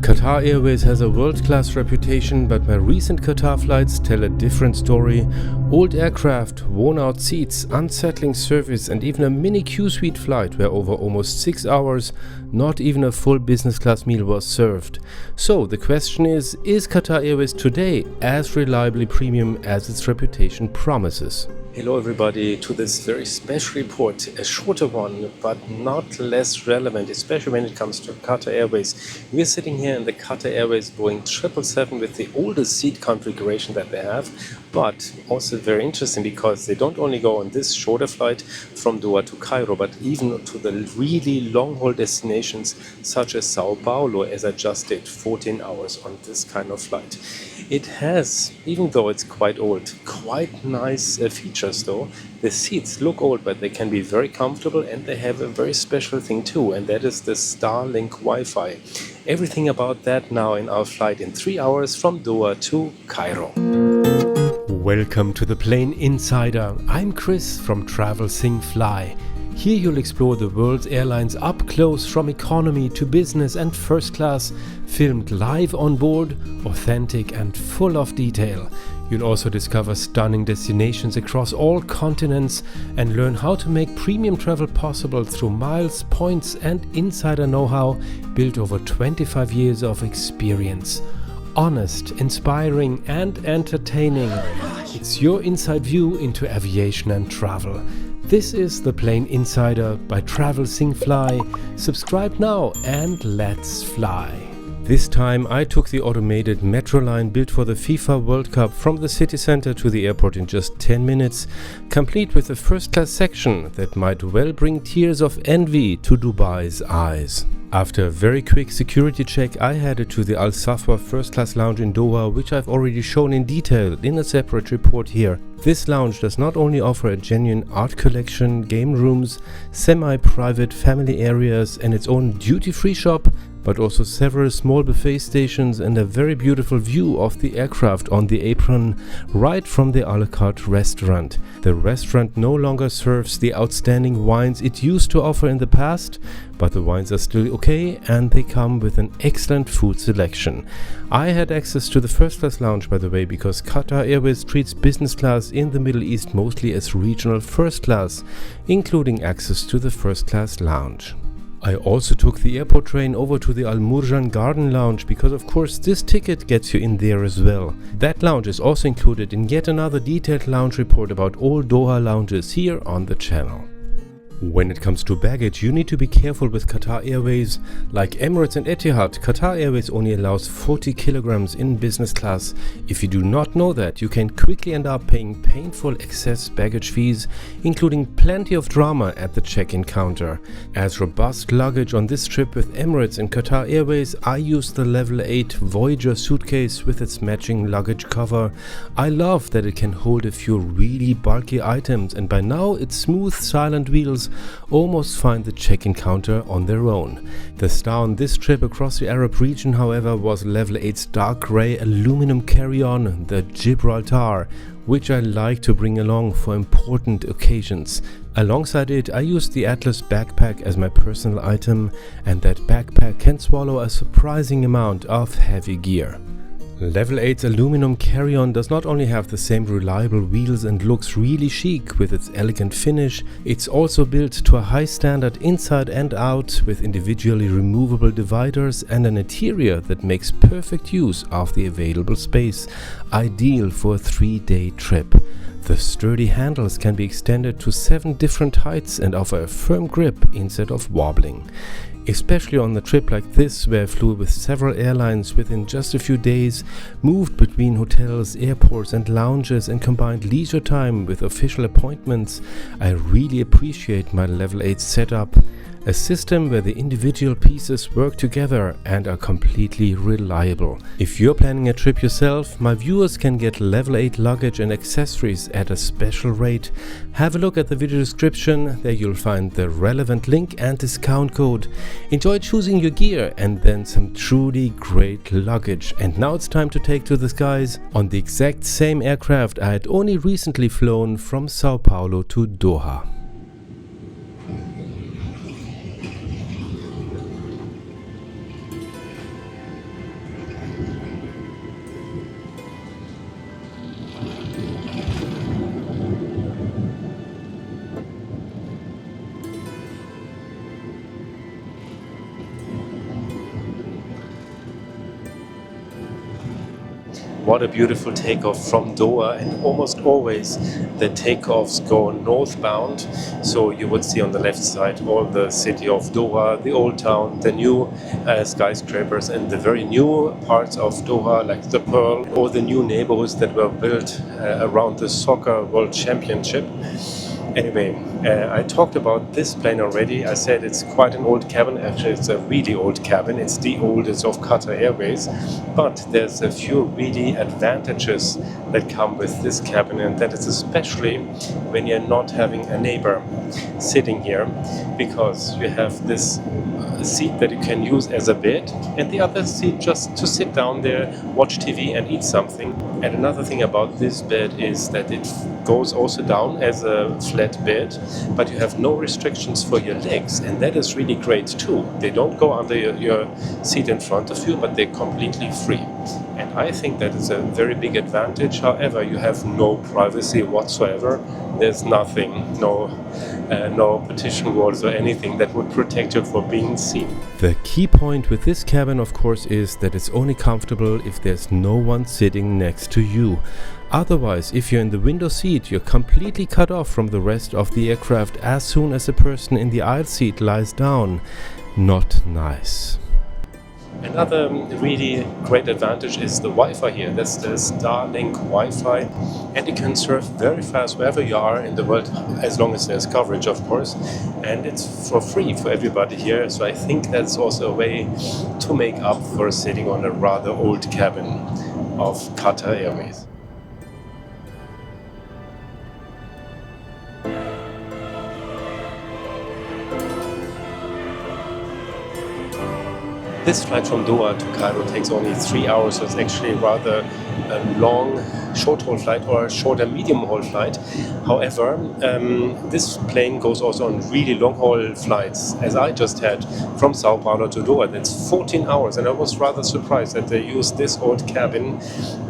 Qatar Airways has a world-class reputation, but my recent Qatar flights tell a different story. Old aircraft, worn-out seats, unsettling service, and even a mini Qsuite flight where over almost 6 hours, not even a full business class meal was served. So the question is Qatar Airways today as reliably premium as its reputation promises? Hello everybody to this very special report, a shorter one but not less relevant, especially when it comes to Qatar Airways. We're sitting here in the Qatar Airways Boeing 777 with the oldest seat configuration that they have, but also very interesting because they don't only go on this shorter flight from Doha to Cairo, but even to the really long-haul destinations such as Sao Paulo, as I just did, 14 hours on this kind of flight. It has, even though it's quite old, quite nice features though. The seats look old, but they can be very comfortable, and they have a very special thing too, and that is the Starlink Wi-Fi. Everything about that now in our flight in 3 hours from Doha to Cairo. Welcome to the Plane Insider. I'm Chris from Travel Sing Fly. Here you'll explore the world's airlines up close, from economy to business and first class, filmed live on board, authentic and full of detail. You'll also discover stunning destinations across all continents and learn how to make premium travel possible through miles, points and insider know-how built over 25 years of experience. Honest, inspiring and entertaining. It's your inside view into aviation and travel. This is the Plane Insider by Travel Sing Fly. Subscribe now and let's fly. This time I took the automated metro line built for the FIFA World Cup from the city center to the airport in just 10 minutes, complete with a first class section that might well bring tears of envy to Dubai's eyes. After a very quick security check, I headed to the Safwa First Class Lounge in Doha, which I've already shown in detail in a separate report here. This lounge does not only offer a genuine art collection, game rooms, semi-private family areas and its own duty-free shop, but also several small buffet stations and a very beautiful view of the aircraft on the apron right from the a la carte restaurant. The restaurant no longer serves the outstanding wines it used to offer in the past, but the wines are still okay and they come with an excellent food selection. I had access to the first class lounge, by the way, because Qatar Airways treats business class in the Middle East mostly as regional first class, including access to the first class lounge. I also took the airport train over to the Al Murjan Garden Lounge because of course this ticket gets you in there as well. That lounge is also included in yet another detailed lounge report about all Doha lounges here on the channel. When it comes to baggage, you need to be careful with Qatar Airways. Like Emirates and Etihad, Qatar Airways only allows 40 kilograms in business class. If you do not know that, you can quickly end up paying painful excess baggage fees, including plenty of drama at the check-in counter. As robust luggage on this trip with Emirates and Qatar Airways, I used the Level 8 Voyager suitcase with its matching luggage cover. I love that it can hold a few really bulky items, and by now its smooth, silent wheels almost find the check-in counter on their own. The star on this trip across the Arab region, however, was Level 8's dark grey aluminum carry-on, the Gibraltar, which I like to bring along for important occasions. Alongside it, I used the Atlas backpack as my personal item, and that backpack can swallow a surprising amount of heavy gear. Level 8's aluminum carry-on does not only have the same reliable wheels and looks really chic with its elegant finish, it's also built to a high standard inside and out with individually removable dividers and an interior that makes perfect use of the available space, ideal for a 3-day trip. The sturdy handles can be extended to 7 different heights and offer a firm grip instead of wobbling. Especially on a trip like this, where I flew with several airlines within just a few days, moved between hotels, airports and lounges and combined leisure time with official appointments, I really appreciate my Level 8 setup. A system where the individual pieces work together and are completely reliable. If you're planning a trip yourself, my viewers can get Level 8 luggage and accessories at a special rate. Have a look at the video description, there you'll find the relevant link and discount code. Enjoy choosing your gear and then some truly great luggage. And now it's time to take to the skies on the exact same aircraft I had only recently flown from Sao Paulo to Doha. What a beautiful takeoff from Doha, and almost always the takeoffs go northbound. So you would see on the left side all the city of Doha, the old town, the new skyscrapers, and the very new parts of Doha like the Pearl, or the new neighborhoods that were built around the Soccer World Championship. Anyway, I talked about this plane already. I said it's quite an old cabin. Actually, it's a really old cabin. It's the oldest of Qatar Airways. But there's a few really advantages that come with this cabin, and that is especially when you're not having a neighbor sitting here, because you have this seat that you can use as a bed, and the other seat just to sit down there, watch TV and eat something. And another thing about this bed is that it goes also down as a flat bed, but you have no restrictions for your legs, and that is really great too. They don't go under your seat in front of you, but they're completely free. And I think that is a very big advantage. However, you have no privacy whatsoever. There's nothing, no partition walls or anything that would protect you from being seen. The key point with this cabin, of course, is that it's only comfortable if there's no one sitting next to you. Otherwise, if you're in the window seat, you're completely cut off from the rest of the aircraft as soon as a person in the aisle seat lies down. Not nice. Another really great advantage is the Wi-Fi here. That's the Starlink Wi-Fi, and you can surf very fast wherever you are in the world, as long as there's coverage, of course, and it's for free for everybody here. So I think that's also a way to make up for sitting on a rather old cabin of Qatar Airways. This flight from Doha to Cairo takes only 3 hours, so it's actually rather a long short-haul flight or a shorter medium-haul flight. However, this plane goes also on really long-haul flights, as I just had from Sao Paulo to Doha. That's 14 hours, and I was rather surprised that they used this old cabin.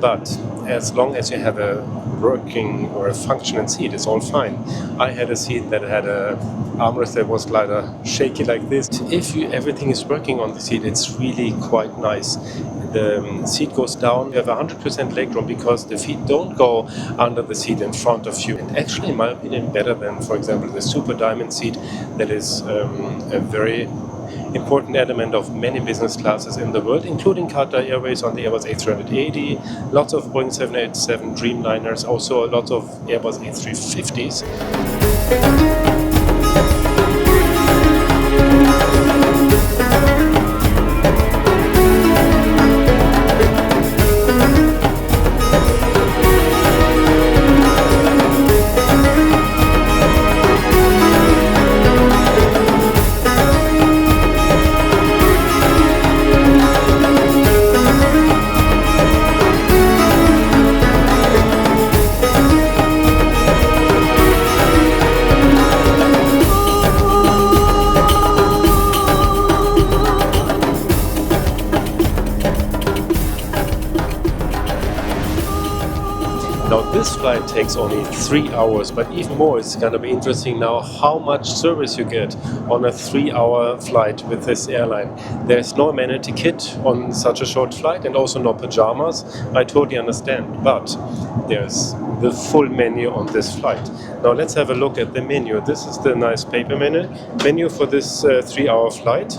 But as long as you have a working or a functioning seat, it's all fine. I had a seat that had a armrest that was shaky like this. If everything is working on the seat, it's really quite nice. The seat goes down, you have 100% legroom because the feet don't go under the seat in front of you. And actually, in my opinion, better than, for example, the Super Diamond seat that is a very important element of many business classes in the world, including Qatar Airways on the Airbus A380, lots of Boeing 787 Dreamliners, also lots of Airbus A350s. Now this flight takes only 3 hours, but even more, it's going to be interesting now how much service you get on a 3-hour flight with this airline. There's no amenity kit on such a short flight, and also no pajamas. I totally understand, but there's the full menu on this flight. Now let's have a look at the menu. This is the nice paper menu for this 3-hour flight,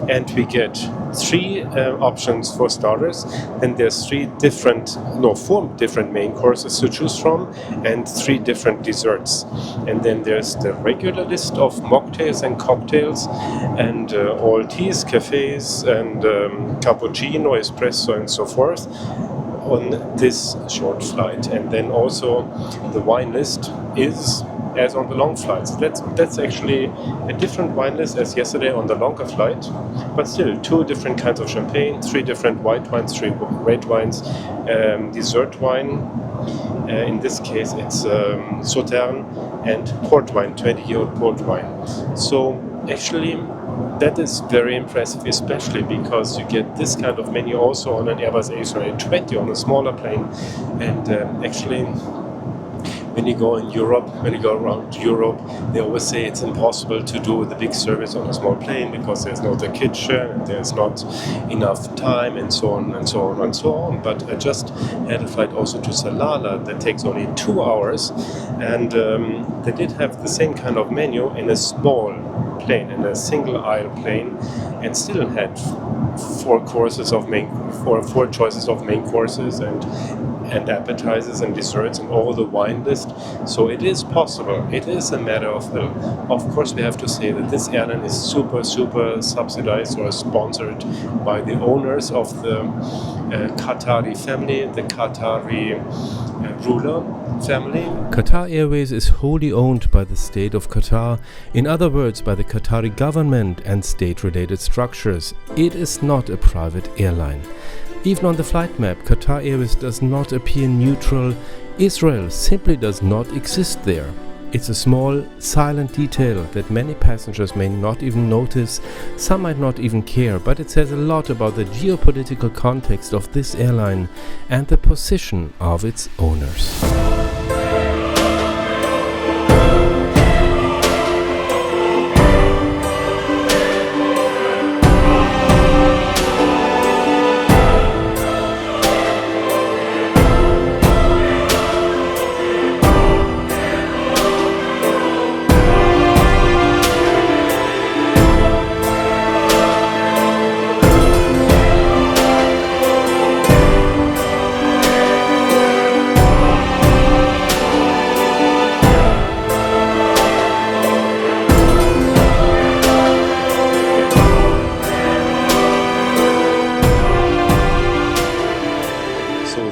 and we get 3 options for starters. Then there's 4 different main courses to choose from, and 3 different desserts. And then there's the regular list of mocktails and cocktails, and all teas, cafes, and cappuccino, espresso, and so forth on this short flight. And then also the wine list is as on the long flights. That's actually a different wine list as yesterday on the longer flight, but still 2 different kinds of champagne, 3 different white wines, 3 red wines, dessert wine. In this case, it's Sauterne and port wine, 20-year-old port wine. So actually, that is very impressive, especially because you get this kind of menu also on an Airbus A320 on a smaller plane. And actually, when you go around Europe, they always say it's impossible to do the big service on a small plane because there's not a kitchen, and there's not enough time, and so on and so on and so on. But I just had a flight also to Salalah that takes only 2 hours, and they did have the same kind of menu in a small plane, in a single aisle plane, and still had four choices of main courses and appetizers and desserts and all the wine list. So it is possible. It is a matter of will. Of course, we have to say that this airline is super subsidized or sponsored by the owners of the Qatari family, the Qatari ruler family. Qatar Airways is wholly owned by the state of Qatar, in other words by the Qatari government and state-related structures. It is not a private airline. Even on the flight map, Qatar Airways does not appear neutral. Israel simply does not exist there. It's a small, silent detail that many passengers may not even notice, some might not even care, but it says a lot about the geopolitical context of this airline and the position of its owners.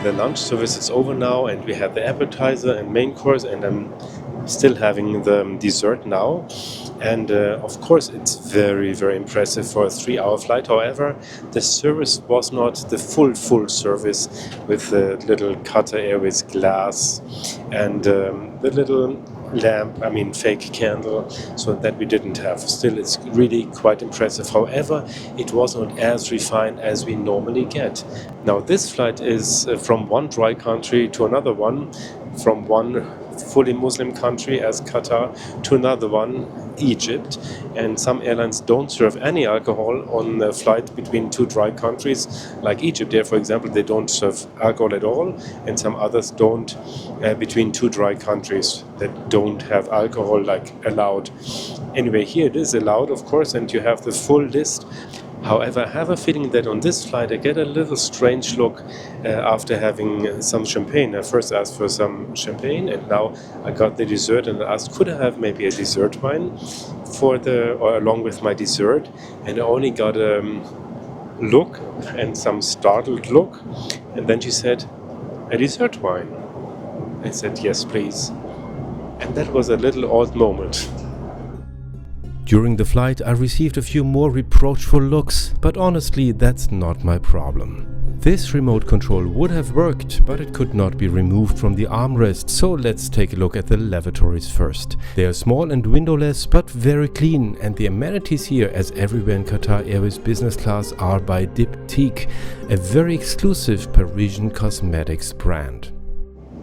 The lunch service is over now, and we have the appetizer and main course, and I'm still having the dessert now. And of course, it's very impressive for a 3-hour flight. However, the service was not the full service with the little Qatar Airways glass and the little fake candle, so that we didn't have. Still, it's really quite impressive. However, it was not as refined as we normally get. Now, this flight is from one dry country to another one, from one fully Muslim country as Qatar to another one, Egypt, and some airlines don't serve any alcohol on a flight between two dry countries, like Egypt. There, for example, they don't serve alcohol at all, and some others don't between two dry countries that don't have alcohol allowed. Anyway, here it is allowed, of course, and you have the full list. However, I have a feeling that on this flight I get a little strange look after having some champagne. I first asked for some champagne, and now I got the dessert, and I asked, could I have maybe a dessert wine along with my dessert? And I only got a look and some startled look, and then she said, a dessert wine? I said, yes, please. And that was a little odd moment. During the flight, I received a few more reproachful looks, but honestly, that's not my problem. This remote control would have worked, but it could not be removed from the armrest, so let's take a look at the lavatories first. They are small and windowless, but very clean, and the amenities here, as everywhere in Qatar Airways Business Class, are by Diptyque, a very exclusive Parisian cosmetics brand.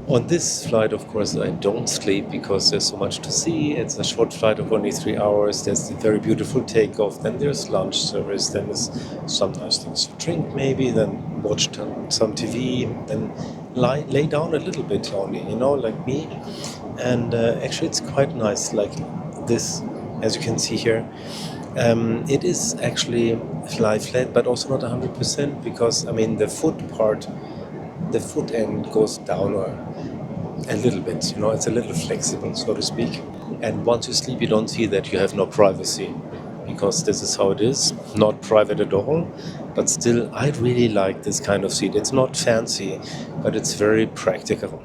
On this flight, of course, I don't sleep because there's so much to see. It's a short flight of only 3 hours. There's the very beautiful takeoff. Then there's lunch service. Then there's some nice things to drink maybe. Then watch some TV. Then lay down a little bit only, like me. And actually, it's quite nice like this, as you can see here. It is actually lie flat, but also not 100% because, the foot end goes down a little bit, it's a little flexible, so to speak. And once you sleep, you don't see that you have no privacy, because this is how it is, not private at all. But still, I really like this kind of seat. It's not fancy, but it's very practical.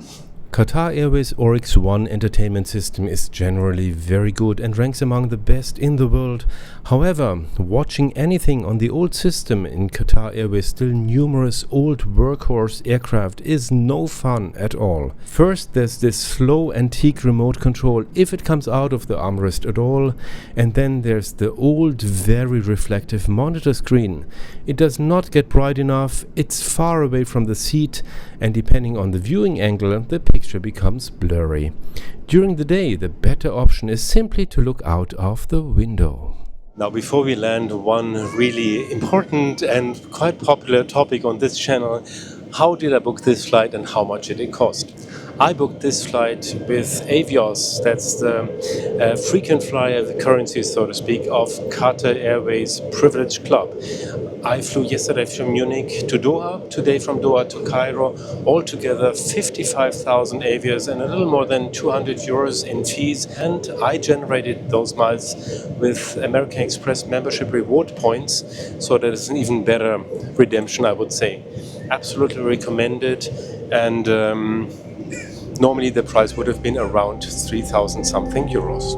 Qatar Airways Oryx One entertainment system is generally very good and ranks among the best in the world. However, watching anything on the old system in Qatar Airways' still numerous old workhorse aircraft is no fun at all. First, there's this slow antique remote control if it comes out of the armrest at all, and then there's the old very reflective monitor screen. It does not get bright enough, it's far away from the seat, and depending on the viewing angle, the picture picture becomes blurry. During the day, the better option is simply to look out of the window. Now, before we land, one really important and quite popular topic on this channel: how did I book this flight and how much did it cost? I booked this flight with Avios, that's the frequent flyer, the currency, so to speak, of Qatar Airways Privilege Club. I flew yesterday from Munich to Doha, today from Doha to Cairo, altogether 55,000 Avios and a little more than 200 euros in fees. And I generated those miles with American Express membership reward points, so that is an even better redemption, I would say. Absolutely recommended, and normally the price would have been around 3,000 something euros.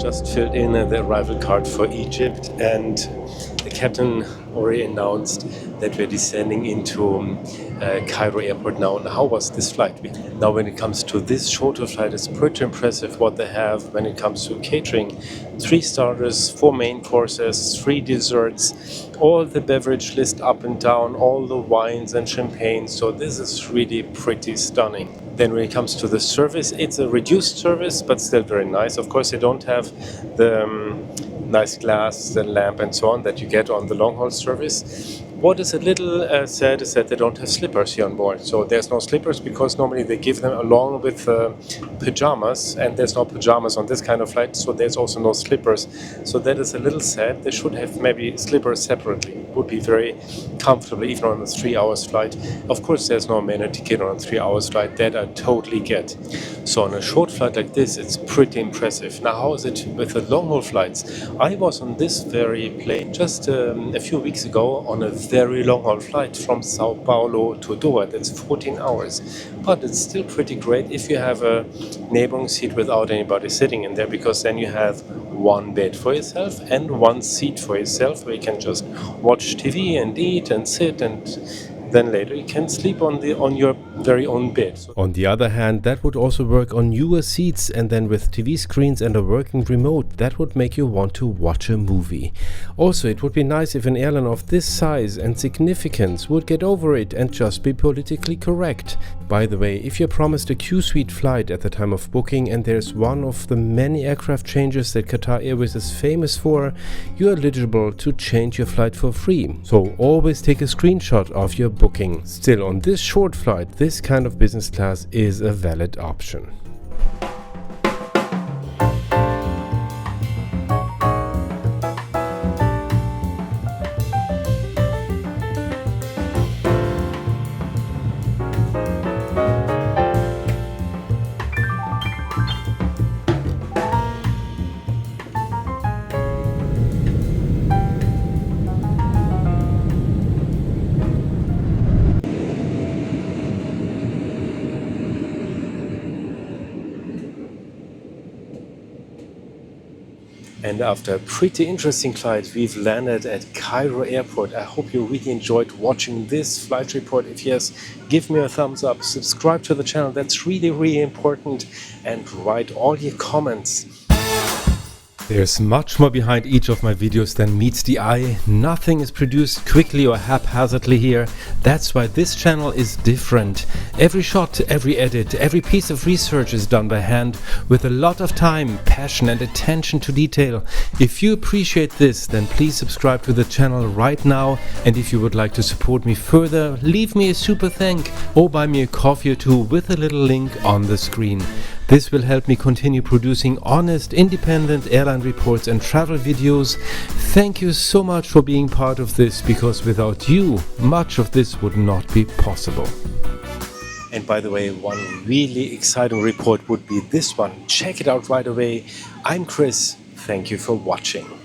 Just filled in the arrival card for Egypt, and the captain already announced that we're descending into Cairo airport now. And how was this flight? Now, when it comes to this shorter flight, it's pretty impressive what they have when it comes to catering. 3 starters, 4 main courses, 3 desserts, all the beverage list up and down, all the wines and champagne. So this is really pretty stunning. Then when it comes to the service, it's a reduced service, but still very nice. Of course, they don't have the nice glass and lamp and so on that you get on the long-haul service. What is a little sad is that they don't have slippers here on board. So there's no slippers because normally they give them along with pajamas, and there's no pajamas on this kind of flight, so there's also no slippers. So that is a little sad. They should have maybe slippers separately. It would be very comfortable even on a 3 hours flight. Of course, there's no manual ticket on a 3 hours flight. That I totally get. So on a short flight like this, it's pretty impressive. Now, how is it with the long-haul flights? I was on this very plane just a few weeks ago on a very long-haul flight from Sao Paulo to Doha. That's 14 hours. But it's still pretty great if you have a neighboring seat without anybody sitting in there, because then you have one bed for yourself and one seat for yourself where you can just watch TV and eat and sit, and then later you can sleep on your very own bed. On the other hand, that would also work on newer seats, and then with TV screens and a working remote, that would make you want to watch a movie. Also, it would be nice if an airline of this size and significance would get over it and just be politically correct. By the way, if you're promised a Qsuite flight at the time of booking and there's one of the many aircraft changes that Qatar Airways is famous for, you're eligible to change your flight for free. So always take a screenshot of your booking. Still, on this short flight, this kind of business class is a valid option. And after a pretty interesting flight, we've landed at Cairo airport. I hope you really enjoyed watching this flight report. If yes, give me a thumbs up, subscribe to the channel, that's really, really important, and write all your comments. There's much more behind each of my videos than meets the eye. Nothing is produced quickly or haphazardly here. That's why this channel is different. Every shot, every edit, every piece of research is done by hand with a lot of time, passion and attention to detail. If you appreciate this, then please subscribe to the channel right now. And if you would like to support me further, leave me a super thank or buy me a coffee or two with a little link on the screen. This will help me continue producing honest, independent airline reports and travel videos. Thank you so much for being part of this, because without you, much of this would not be possible. And by the way, one really exciting report would be this one. Check it out right away. I'm Chris. Thank you for watching.